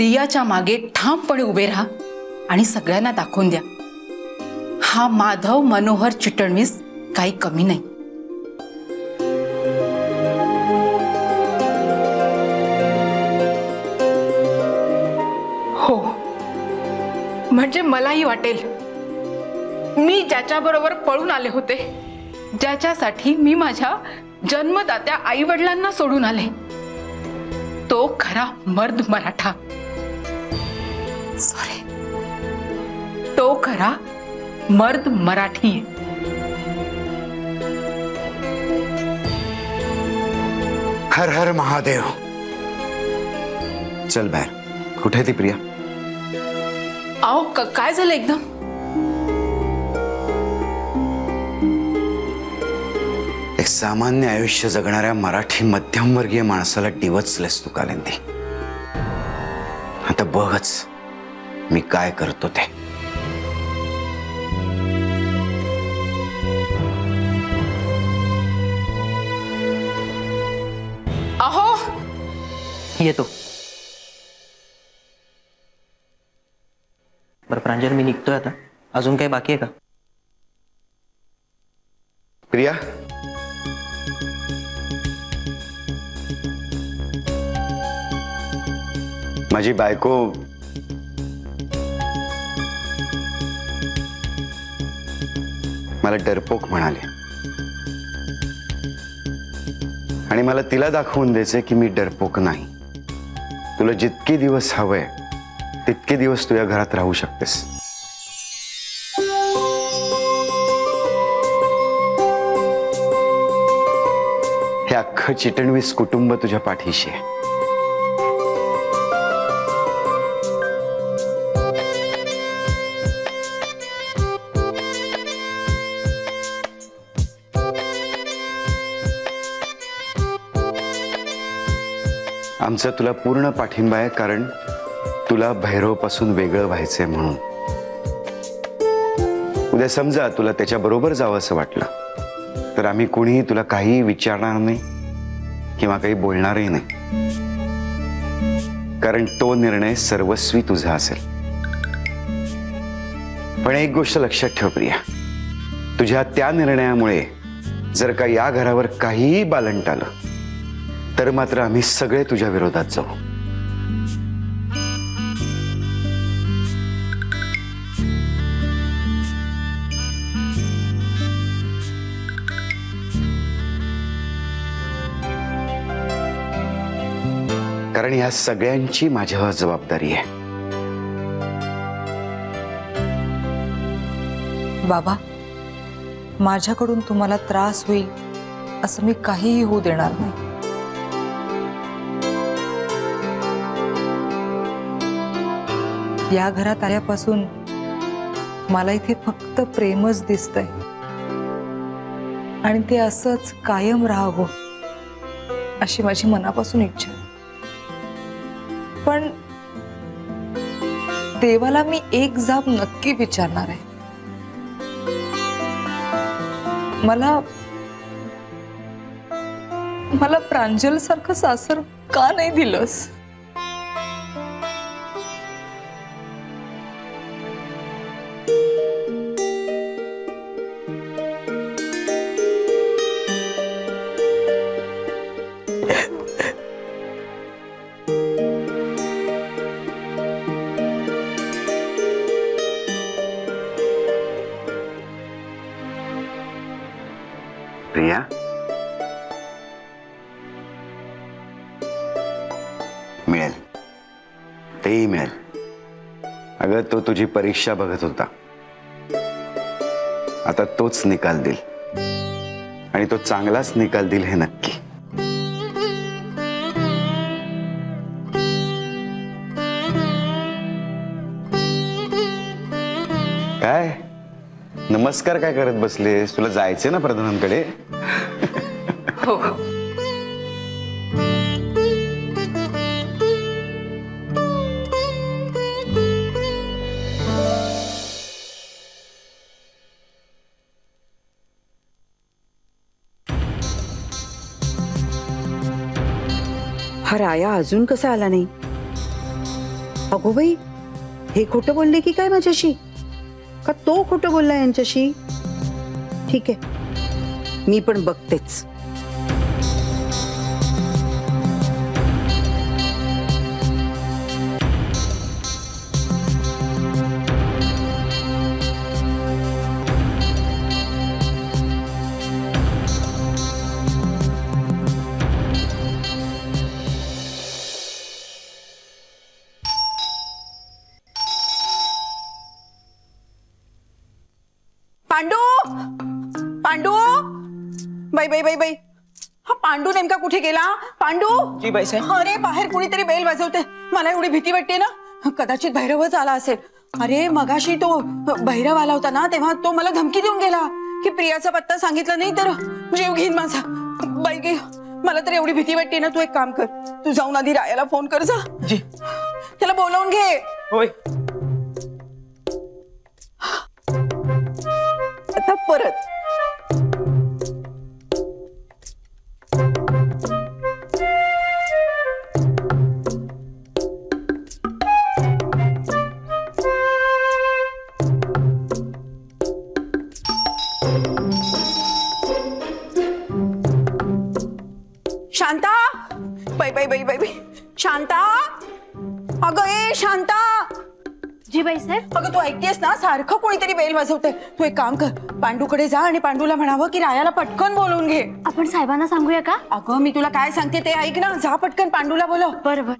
प्रियाच्या मागे ठामपणे उभे राहा आणि सगळ्यांना दाखवून द्या, हा माधव मनोहर चिटणवीस काही कमी नाही. हो, म्हणजे मलाही वाटेल मी ज्याच्याबरोबर पळून आले होते, ज्याच्यासाठी मी माझ्या जन्मदात्या आई वडिलांना सोडून आले, तो खरा मर्द मराठा. सॉरी, तो खरा मर्द मराठी आहे. हर हर महादेव. चल बाहेर. कुठे आहे ती प्रिया? आओ काय झालं एकदम? एक सामान्य आयुष्य जगणाऱ्या मराठी मध्यमवर्गीय माणसाला डिवचलेस तू कालिंदी. आता बघच मी काय करतो ते. अहो, येतो. बरं प्रांजल, मी निघतोय आता. अजून काही बाकी आहे का? प्रिया, माझी बायको मला डरपोक म्हणाले आणि मला तिला दाखवून द्यायचे की मी डरपोक नाही. तुला जितके दिवस हवंय तितके दिवस तू या घरात राहू शकतेस. हे अख्खं चिटणवीस कुटुंब तुझ्या पाठीशी आहे. आमचा तुला पूर्ण पाठिंबा आहे, कारण तुला भैरवपासून वेगळं व्हायचंय म्हणून. उद्या समजा तुला त्याच्या बरोबर जावं असं वाटलं तर आम्ही कोणीही तुला काही विचारणार नाही किंवा काही बोलणारही नाही, कारण तो निर्णय सर्वस्वी तुझा असेल. पण एक गोष्ट लक्षात ठेव प्रिया, तुझ्या त्या निर्णयामुळे जर का या घरावर काहीही बालंट आलं तर मात्र आम्ही सगळे तुझ्या विरोधात जाऊ. कारण या सगळ्यांची माझ्यावर जबाबदारी आहे. बाबा, माझ्याकडून तुम्हाला त्रास होईल असं मी काहीही होऊ देणार नाही. या घरात आल्यापासून मला इथे फक्त प्रेमच दिसतंय आणि ते असंच कायम राहावं अशी माझी मनापासून इच्छा आहे. पण देवाला मी एक जाब नक्की विचारणार आहे. मला प्रांजल सारखं सासर का नाही दिलंस? प्रिया, मिळेल, तेही मिळेल. अगं तो तुझी परीक्षा बघत होता, आता तोच निकाल देईल आणि तो चांगलाच निकाल देईल हे नक्की. काय नमस्कार काय करत बसलेस? तुला जायचे ना प्रधानांकडे? हो. हा राया अजून कसा आला नाही? अगो बाई, हे खोटं बोलले की काय माझ्याशी? का तो खोटं बोलला यांच्याशी? ठीक आहे, मी पण बघतेच. पांडू, पांडू, बाई बाई बाई बाई, हा पांडू नेमका कुठे गेला? पांडू. जी बाईसाहेब. अरे बाहेर कुणीतरी बेल वाजवते, मला एवढी भीती वाटते ना. कदाचित भैरवच आला असेल. अरे मगाशी तो भैरव आला होता ना, तेव्हा तो मला धमकी देऊन गेला की प्रियाचा पत्ता सांगितला नाही तर जीव घेईन माझा. बाई गे, मला तर एवढी भीती वाटते ना. तू एक काम कर, तू जाऊन आधी रायाला फोन कर जा. जी. त्याला बोलावून घे. होय. आता परत शांता. बाई बाई बाई बाई बाई, शांता. अगं ए शांता. जी बाईसाहेब. अगं तू ऐकतेस ना, सारखं कोणीतरी बेल वाजवते. तू एक काम कर, पांडूकडे जा आणि पांडूला म्हणावं की रायाला पटकन बोलवून घे. आपण साहेबांना सांगूया का? अगं मी तुला काय सांगते ते ऐक ना. जा पटकन पांडूला बोलव. बरोबर.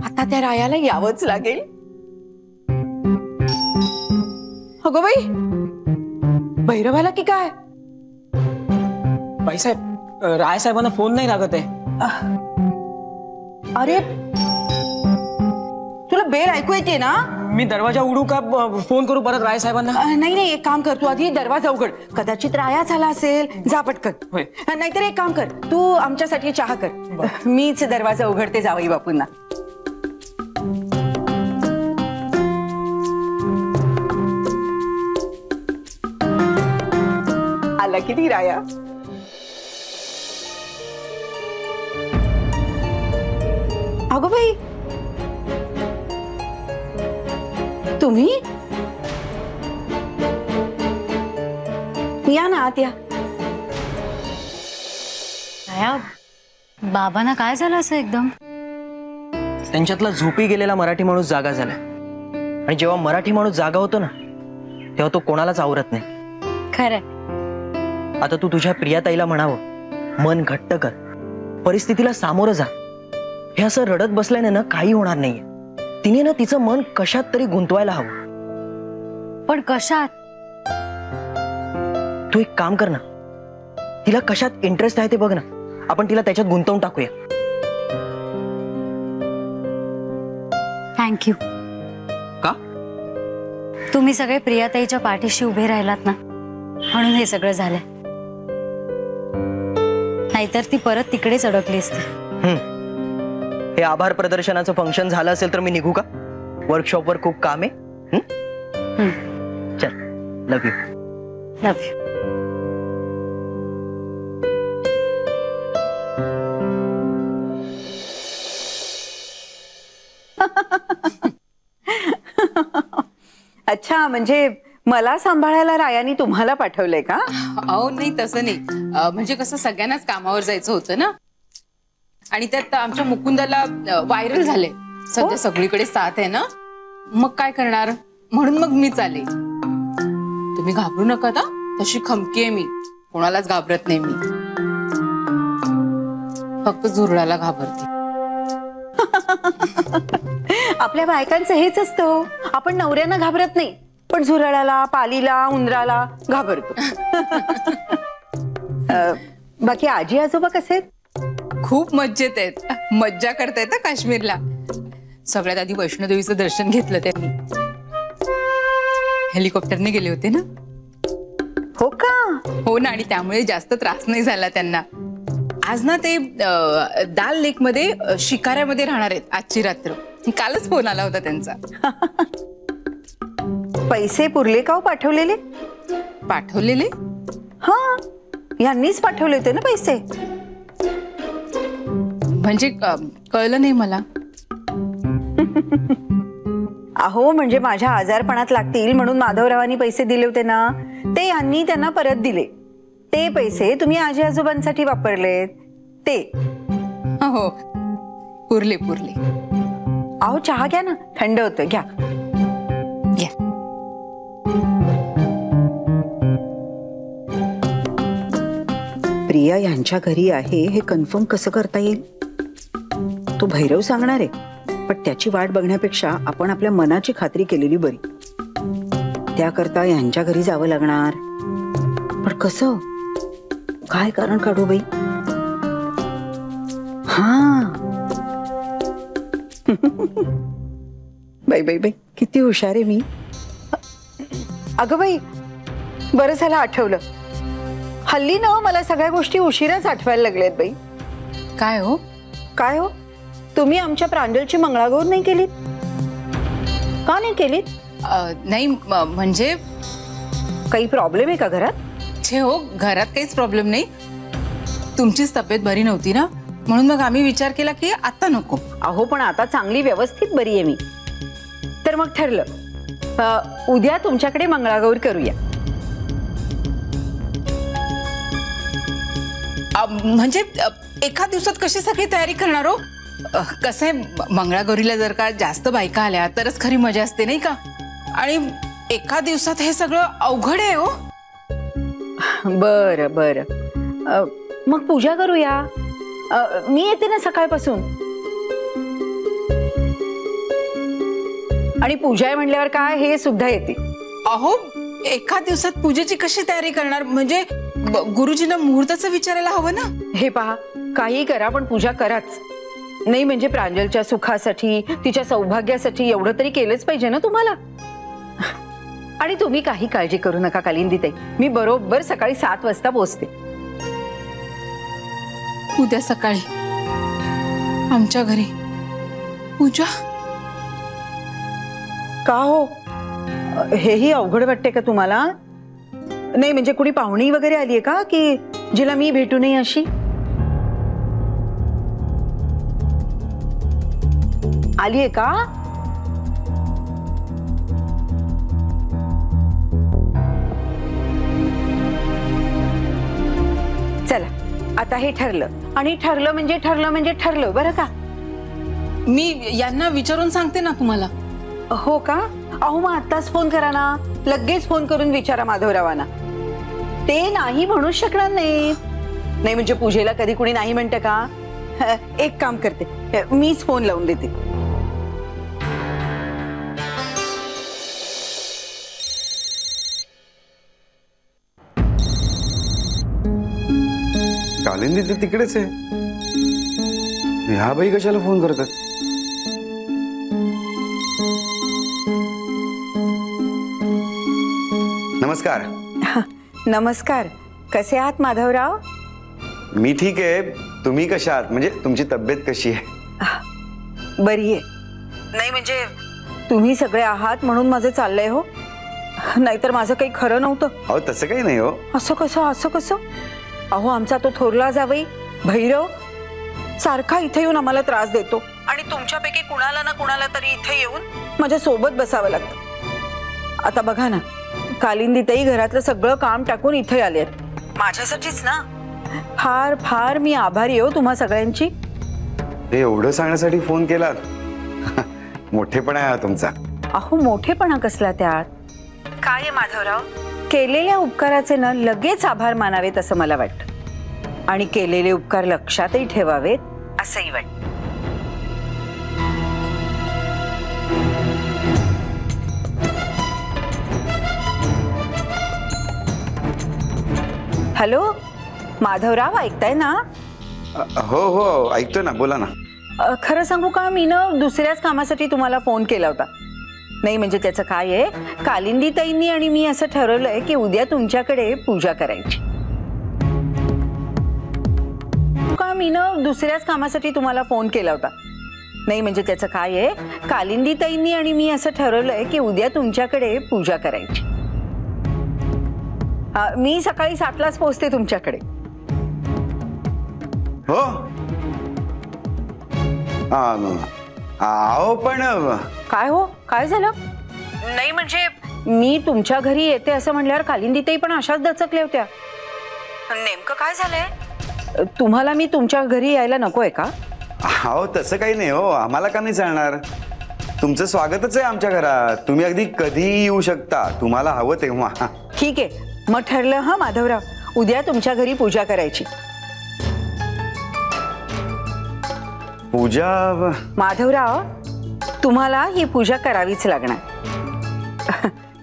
आता त्या रायाला यावंच लागेल. अगं बाई, भैरवाला की काय? बाईसाहेब, राय साहेबांना फोन नाही लागत आहे. अरे तुला बेल ऐकू येते ना? मी दरवाजा उघडू का फोन करू परत राय साहेबांना? नाही नाही, एक काम कर, तू आधी दरवाजा उघड. कदाचित राया झाला असेल. जा पटकन. होय. नाहीतर एक काम कर, तू आमच्यासाठी चहा कर. मीच दरवाजा उघडते जावई बापूंना. आला किती राया. अगो बाई, तुम्ही या ना आत या. बाबांना काय झालं असं एकदम? त्यांच्यातला झोपी गेलेला मराठी माणूस जागा झालाय. आणि जेव्हा मराठी माणूस जागा होतो ना, तेव्हा तो कोणालाच आवरत नाही. खरं. आता तू तुझ्या प्रियाताईला म्हणावं, मन घट्ट कर, परिस्थितीला सामोरं जा. हे असं रडत बसल्याने ना काही होणार नाहीये. तिने ना तिचं मन कशात तरी गुंतवायला हवं. पण कशात? तू एक काम कर ना, तिला कशात इंटरेस्ट आहे ते बघ ना. आपण तिला त्याच्यात गुंतवून टाकूया. थँक्यू. का? तुम्ही सगळे प्रियाताईच्या पाठीशी उभे राहिलात ना, म्हणून हे सगळं झालंय. नाहीतर ती परत तिकडेच अडकली असते. हे आभार प्रदर्शनाचं फंक्शन झालं असेल तर मी निघू का? वर्कशॉपवर खूप काम आहे. चल, लव यू. Love you. अच्छा, म्हणजे मला सांभाळायला रायानी तुम्हाला पाठवलंय का? अहो नाही, तसं नाही. म्हणजे कसं सगळ्यांनाच कामावर जायचं होतं ना, आणि त्यात आमच्या मुकुंदाला व्हायरल झाले. सध्या सगळीकडे साथ आहे ना, मग काय करणार, म्हणून मग मी चाले. तुम्ही घाबरू नका ना, तशी खमकी आहे मी, कोणालाच घाबरत नाही मी. फक्त झुरळाला घाबरते. आपल्या बायकांचं हेच असतं, आपण नवऱ्यांना घाबरत नाही, पण झुरळाला, पालीला, उंदराला घाबरतो. बाकी आजी आजोबा कसे आहेत? खूप मज्जेत आहेत, मज्जा करतायत काश्मीरला. सगळ्यात आधी वैष्णोदेवीचं दर्शन घेतलं त्यांनी. हेलिकॉप्टरने गेले होते ना. हो का? हो ना, आणि त्यामुळे जास्त त्रास नाही झाला त्यांना. आज ना ते दाल लेक मध्ये शिकाऱ्यामध्ये राहणार आहेत आजची रात्र. कालच फोन आला होता त्यांचा. पैसे पुरले का हो पाठवलेले? पाठवलेले? हा, यांनीच पाठवले होते ना पैसे. म्हणजे कळलं नाही मला. अहो म्हणजे माझ्या आजारपणात लागतील म्हणून माधवरावांनी पैसे दिले होते ना, ते यांनी त्यांना परत दिले. ते पैसे तुम्ही आजी आजोबांसाठी वापरलेत ते. हो, पुरले पुरले. अहो चहा घ्या ना, थंड होतं, घ्या. प्रिया यांच्या घरी आहे हे कन्फर्म कसं करता येईल? तो भैरव सांगणार आहे, पण त्याची वाट बघण्यापेक्षा आपण आपल्या मनाची खात्री केलेली बरी. त्याकरता यांच्या घरी जावं लागणार. पण कसं, काय कारण काढू बाई? हा बाई बाई बाई, किती हुशार आहे मी. अगं बाई, बरं झालं आठवलं. हल्ली ना मला सगळ्या गोष्टी उशिराच आठवायला लागल्यात बाई. काय हो? काय हो, तुम्ही आमच्या प्रांजलची मंगळागौर नाही केलीत? का नाही केलीत? नाही म्हणजे काही प्रॉब्लेम आहे का घरात? छे हो, घरात काहीच प्रॉब्लेम नाही. तुमचीच तब्येत बरी नव्हती ना, म्हणून मग आम्ही विचार केला की आता नको. अहो पण आता चांगली व्यवस्थित बरी आहे मी. तर मग ठरलं, उद्या तुमच्याकडे मंगळागौर करूया. म्हणजे एका दिवसात कशी सगळी तयारी करणार हो? कसं आहे, मंगळागौरीला जर का जास्त बायका आल्या तरच खरी मजा असते नाही का? आणि एका दिवसात हे सगळं अवघड आहे हो. बरं बरं, मग पूजा करूया. मी येते ना सकाळपासून. आणि पूजा आहे म्हणल्यावर काय, हे सुद्धा येते. अहो एका दिवसात पूजेची कशी तयारी करणार? म्हणजे गुरुजींना मुहूर्ताचं विचारायला हवं ना. हे पहा, काही करा पण पूजा कराच. नाही म्हणजे प्रांजलच्या सुखासाठी, तिच्या सौभाग्यासाठी एवढं तरी केलंच पाहिजे ना तुम्हाला. आणि तुम्ही काही काळजी करू नका कालिंदीताई, मी बरोबर सकाळी 7 वाजता पोहोचते. उद्या सकाळी आमच्या घरी पूजा? का हो, हेही अवघड वाटते का तुम्हाला? नाही म्हणजे कुणी पाहुणी वगैरे आलीये का, की जिला मी भेटू नये अशी? आलीये का? चला आता हे ठरलं. आणि ठरलं म्हणजे ठरलं बरं का? मी यांना विचारून सांगते ना तुम्हाला. हो का? अहो मग आत्ताच फोन करा ना, लगेच फोन करून विचारा माधवरावांना. ते नाही म्हणू शकणार नाही. नाही म्हणजे पूजेला कधी कुणी नाही म्हणतं का? एक काम करते, मीच फोन लावून देते. कालिंदी तर तिकडेच आहे, ह्या बाई कशाला फोन करतात? नमस्कार. नमस्कार, कसे आहात माधवराव? मी ठीक आहे, तुम्ही कशा आहात? म्हणजे तुमची तब्येत कशी आहे? बरी आहे. नाही म्हणजे तुम्ही सगळे आहात म्हणून माझं चाललंय हो, नाहीतर माझं काही खरं नव्हतं. अहो तसं काही नाही हो. असं कसं? अहो आमचा तो थोरला जावई भैरव सारखा इथे येऊन आम्हाला त्रास देतो. आणि तुमच्यापैकी कुणाला ना कुणाला तरी इथे येऊन माझ्या सोबत बसावं लागतं. आता बघा ना, कालिंदीताई घरातलं सगळं काम टाकून इथे आलेत माझ्यासाठीच ना. फार फार मी आभारी हो तुम्हा सगळ्यांची. हे एवढं सांगण्यासाठी फोन केला? मोठेपणा आहे हा तुमचा. अहो मोठेपणा कसला त्यात? काय आहे माधवराव, केलेल्या उपकाराचे ना लगेच आभार मानावेत असं मला वाटतं. आणि केलेले उपकार लक्षातही ठेवावेत असंही वाटतं. हॅलो माधवराव, ऐकताय ना? हो हो ऐकतो ना, बोला ना. खरं सांगू का, मी ना दुसऱ्याच कामासाठी तुम्हाला फोन केला होता. नाही म्हणजे त्याचं काय आहे, कालिंदीताईंनी आणि मी असं ठरवलंय की उद्या तुमच्याकडे पूजा करायची. का मी ना दुसऱ्याच कामासाठी तुम्हाला फोन केला होता. नाही म्हणजे त्याचं काय आहे, कालिंदीताईंनी आणि मी असं ठरवलंय की उद्या तुमच्याकडे पूजा करायची. मी सकाळी 7लाच पोहोचते तुमच्याकडे. हो अहो पण काय हो, काय झालं? नाही म्हणजे मी तुमच्या घरी येते असं म्हणल्यावर कालिंदीताई पण अशाच दचकल्या होत्या. नेमकं काय झालंय? तुम्हाला मी तुमच्या घरी यायला नकोय का? अहो तसं काही नाही हो, आम्हाला का नाही चालणार. तुमचं स्वागतच आहे आमच्या घरात. तुम्ही अगदी कधीही येऊ शकता, तुम्हाला हवं तेव्हा. ठीक आहे, मग ठरलं हा माधवराव, उद्या तुमच्या घरी पूजा करायची. पूजा? माधवराव, तुम्हाला ही पूजा करावीच लागणार.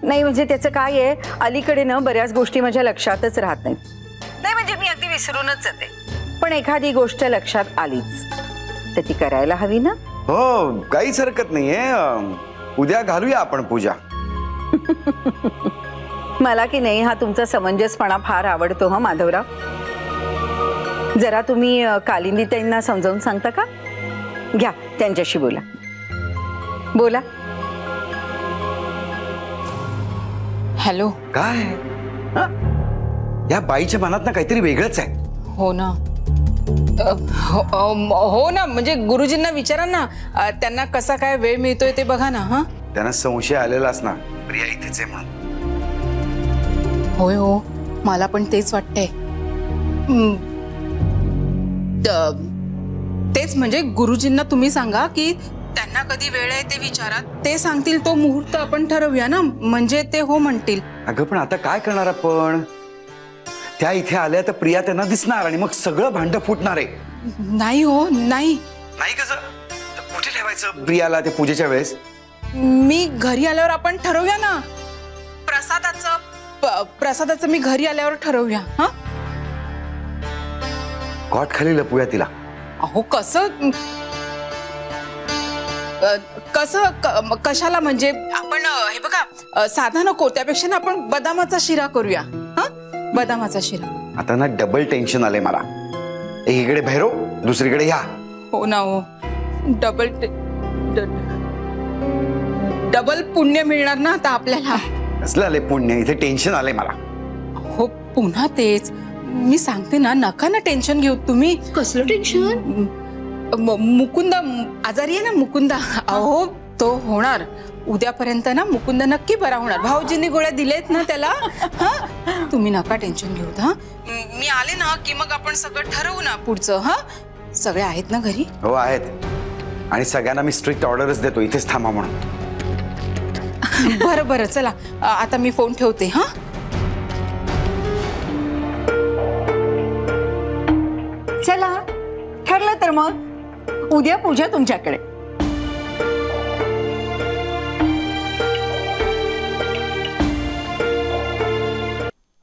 नाही म्हणजे त्याचं काय आहे, अलीकडे ना बऱ्याच गोष्टी माझ्या लक्षातच राहत नाहीत. नाही म्हणजे मी अगदी विसरूनच जाते, पण एखादी गोष्ट लक्षात आलीच तर ती करायला हवी ना. हो, काहीच हरकत नाहीये. उद्या घालूया आपण पूजा. मला की नाही हा तुमचा समंजसपणा फार आवडतो हा माधवराव. जरा तुम्ही कालिंदीताईंना समजावून सांगता का? घ्या, त्यांच्याशी बोला. बोला. हॅलो. काय या बाईच्या मनात ना काहीतरी वेगळंच आहे. हो ना. हो ना, म्हणजे गुरुजींना विचारा ना, त्यांना कसा काय वेळ मिळतोय ते बघा ना. हा, त्यांना संशय आलेला असणार प्रिया इथेच आहे म्हणून. होय हो, मला पण तेच वाटतंय. तेच म्हणजे गुरुजींना तुम्ही सांगा की त्यांना कधी वेळ आहे ते विचारा, ते सांगतील तो मुहूर्त आपण ठरवूया ना, म्हणजे ते हो म्हणतील. अगं पण आता काय करणार आपण? त्या इथे आल्या तर प्रिया त्यांना दिसणार आणि मग सगळं भांड फुटणार आहे. नाही हो, नाही. नाही कसं? कुठे ठेवायचं प्रियाला त्या पूजेच्या वेळेस? मी घरी आल्यावर आपण ठरवूया ना. प्रसादाचं मी घरी आल्यावर ठरवूया. हा, कॉट खाली लपूया तिला. अहो कसं कशाला? म्हणजे आपण हे बघा, साधा नको, त्यापेक्षा ना आपण बदामाचा शिरा करूया. हा, बदामाचा शिरा. आता ना डबल टेन्शन आलंय मला. एकीकडे भैरव, दुसरीकडे ह्या. हो ना हो, डबल पुण्य मिळणार ना आता आपल्याला. कसलं आलंय पुण्य? इथे टेन्शन आलंय मला. हो, पुन्हा तेच मी सांगते ना, नका ना टेन्शन घेऊ तुम्ही. कसलं टेन्शन? मुकुंदा आजारी आहे ना, मुकुंदा. अहो तो होणार उद्यापर्यंत ना, मुकुंद नक्की बरा होणार. भाऊजींनी गोळ्या दिलेत ना त्याला. हा, तुम्ही नका टेन्शन घेऊ. हा, मी आले ना की मग आपण सगळं ठरवू ना पुढचं. हा, सगळे आहेत ना घरी? हो आहेत, आणि सगळ्यांना मी स्ट्रिक्ट ऑर्डरच देतो इथेच थांबा म्हणून. बरं बरं, चला आता मी फोन ठेवते. हा, चला ठरलं तर मग उद्या पूजा तुमच्याकडे.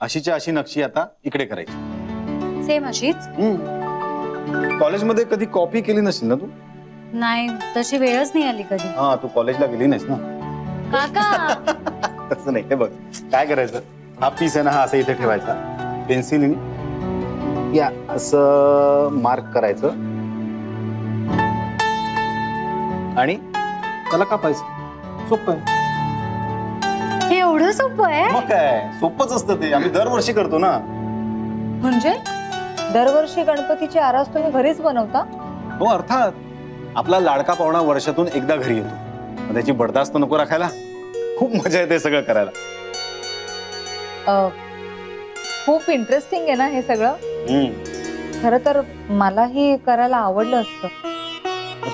अशीच्या अशी नक्षी आता इकडे करायची. सेम अशीच? कॉलेजमध्ये कधी कॉपी केली नसेल ना तू? नाही, तशी वेळच नाही आली कधी. हा, तू कॉलेजला गेली नाहीस ना. काका तसं नाही. हे बघ काय करायचं, हा पीस आहे ना, हा असं इथे ठेवायचा, पेन्सिलीने या असं मार्क करायचं आणि त्याला कापायचं. सोपं आहे. हे एवढं सोपं आहे? मग काय, सोपंच असतं ते. आम्ही दरवर्षी करतो ना. म्हणजे दरवर्षी गणपतीची आरास तुम्ही घरीच बनवता? हो अर्थात. आपला लाडका पाहुणा वर्षातून एकदा घरी येतो, मग त्याची बडदास्त नको राखायला. खूप मजा येते सगळं करायला. खूप इंटरेस्टिंग आहे ना हे सगळं. खरं तर मलाही करायला आवडलं असतं.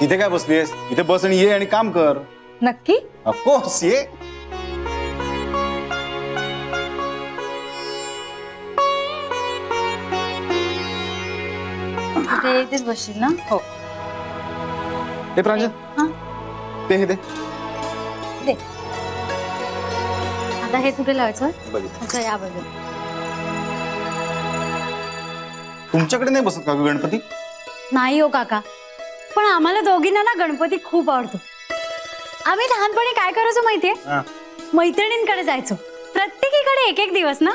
तिथे काय बसलीस? इथे बस आणि ये आणि काम कर. नक्की? ऑफकोर्स, ये. कुठे इथेच बसशील ना? हो. हे प्रांजल, ते हे दे. आता हे कुठे लावायचं? बघितलं. अच्छा, या बघ. तुमच्याकडे नाही बसत का गणपती? नाही हो काका, पण आम्हाला दोघींना ना गणपती खूप आवडतो. आम्ही लहानपणी काय करायचो माहितीये? मैत्रिणींकडे जायचो. प्रत्येकीकडे एक एक दिवस ना.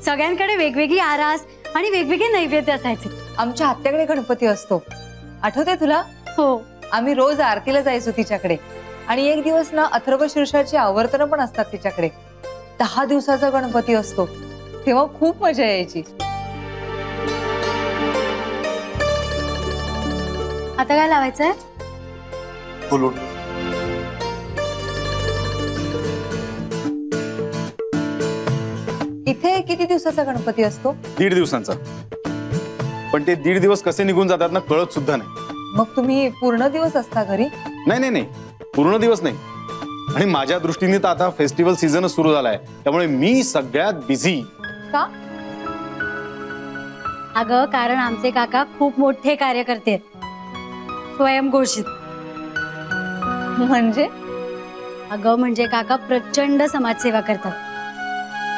सगळ्यांकडे वेगवेगळी आरास आणि वेगवेगळे नैवेद्य असायचे. आमच्या आत्याकडे गणपती असतो, आठवते तुला? हो. आम्ही रोज आरतीला जायचो तिच्याकडे, आणि एक दिवस ना अथर्व शीर्षाची आवर्तनं पण असतात तिच्याकडे. 10 दिवसाचा गणपती असतो, तेव्हा खूप मजा यायची. आता काय लावायचंय? बोलून इथे किती दिवसाचा गणपती असतो? 1.5 दिवसांचा. पण ते 1.5 दिवस कसे निघून जातात ना कळत सुद्धा नाही. मग तुम्ही पूर्ण दिवस असता घरी? नाही नाही नाही, पूर्ण दिवस नाही. आणि माझ्या दृष्टीने तर आता फेस्टिवल सीझनच सुरू झालाय, त्यामुळे मी सगळ्यात बिझी. का? अगं कारण आमचे काका खूप मोठे कार्यकर्ते आहेत, स्वयंघोषित. म्हणजे? अगं म्हणजे काका प्रचंड समाजसेवा करतात.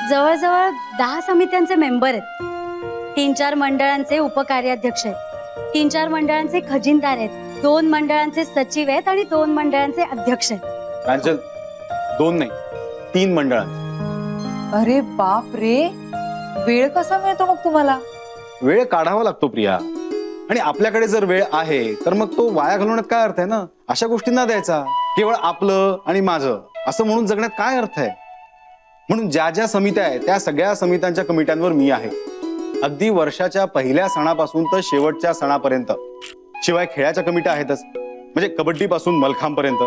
जवळजवळ 10 समित्यांचे मेंबर आहेत, 3-4 मंडळांचे उपकार्याध्यक्ष आहेत, 3-4 मंडळांचे खजिनदार आहेत, 2 मंडळांचे सचिव आहेत आणि 2 मंडळांचे अध्यक्ष आहेत. कांचन, 2 नाही 3 मंडळांचे. अरे बाप रे, वेळ कसा मिळतो मग तुम्हाला? वेळ काढावा लागतो प्रिया. आणि आपल्याकडे जर वेळ आहे तर मग तो वाया घालवण्यात काय अर्थ आहे ना. अशा गोष्टींना द्यायचा. केवळ आपलं आणि माझं असं म्हणून जगण्यात काय अर्थ आहे. म्हणून ज्या ज्या समित्या आहेत त्या सगळ्या समित्यांच्या कमिट्यांवर मी आहे, अगदी वर्षाच्या पहिल्या सणापासून तर शेवटच्या सणापर्यंत. शिवाय खेळाच्या कमिट्या आहेतच, म्हणजे कबड्डी पासून मलखांपर्यंत.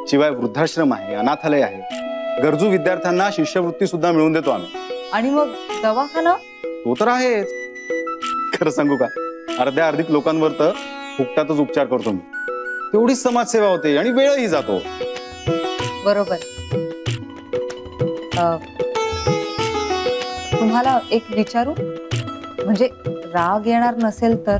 शिवाय वृद्धाश्रम आहे, अनाथालय आहे, गरजू विद्यार्थ्यांना शिष्यवृत्ती सुद्धा मिळवून देतो आम्ही. आणि मग दवाखाना? तो तर आहेच. खरं सांगू का, अर्ध्या अर्धिक लोकांवर तर फुकटातच उपचार करतो मी. तेवढीच समाजसेवा होते आणि वेळही जातो. बरोबर. तुम्हाला एक विचारू, म्हणजे राग येणार नसेल तर?